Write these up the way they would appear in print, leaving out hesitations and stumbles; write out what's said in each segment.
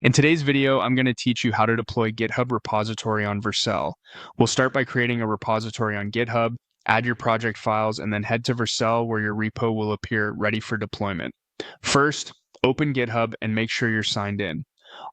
In today's video, I'm going to teach you how to deploy GitHub repository on Vercel. We'll start by creating a repository on GitHub, add your project files, and then head to Vercel where your repo will appear ready for deployment. First, open GitHub and make sure you're signed in.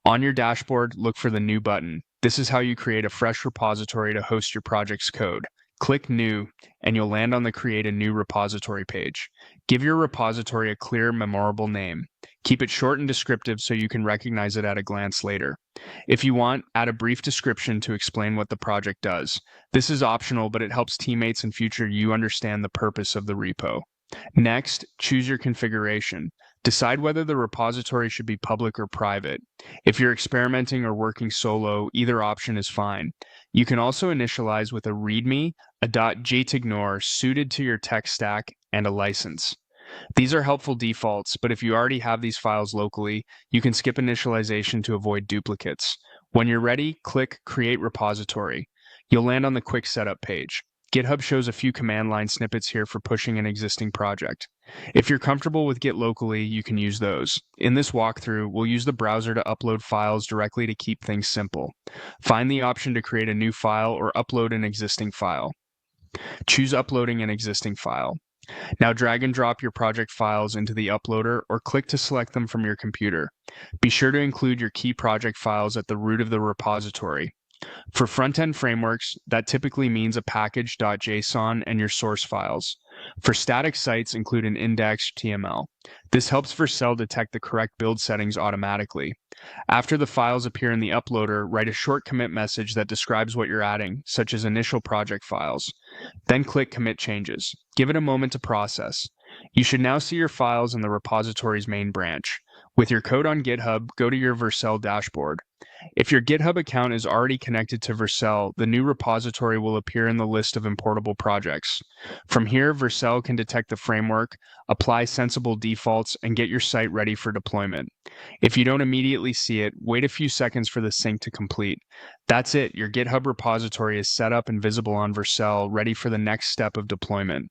On your dashboard, look for the New button. This is how you create a fresh repository to host your project's code. Click New, and you'll land on the Create a New Repository page. Give your repository a clear, memorable name. Keep it short and descriptive so you can recognize it at a glance later. If you want, add a brief description to explain what the project does. This is optional, but it helps teammates and future you understand the purpose of the repo. Next, choose your configuration. Decide whether the repository should be public or private. If you're experimenting or working solo, either option is fine. You can also initialize with a README, a .jtignore suited to your tech stack, and a license. These are helpful defaults, but if you already have these files locally, you can skip initialization to avoid duplicates. When you're ready, click Create Repository. You'll land on the Quick Setup page. GitHub shows a few command line snippets here for pushing an existing project. If you're comfortable with Git locally, you can use those. In this walkthrough, we'll use the browser to upload files directly to keep things simple. Find the option to create a new file or upload an existing file. Choose Uploading an existing file. Now drag and drop your project files into the uploader or click to select them from your computer. Be sure to include your key project files at the root of the repository. For front-end frameworks, that typically means a package.json and your source files. For static sites, include an index.html. This helps Vercel detect the correct build settings automatically. After the files appear in the uploader, write a short commit message that describes what you're adding, such as initial project files. Then click Commit Changes. Give it a moment to process. You should now see your files in the repository's main branch. With your code on GitHub, go to your Vercel dashboard. If your GitHub account is already connected to Vercel, the new repository will appear in the list of importable projects. From here, Vercel can detect the framework, apply sensible defaults, and get your site ready for deployment. If you don't immediately see it, wait a few seconds for the sync to complete. That's it, your GitHub repository is set up and visible on Vercel, ready for the next step of deployment.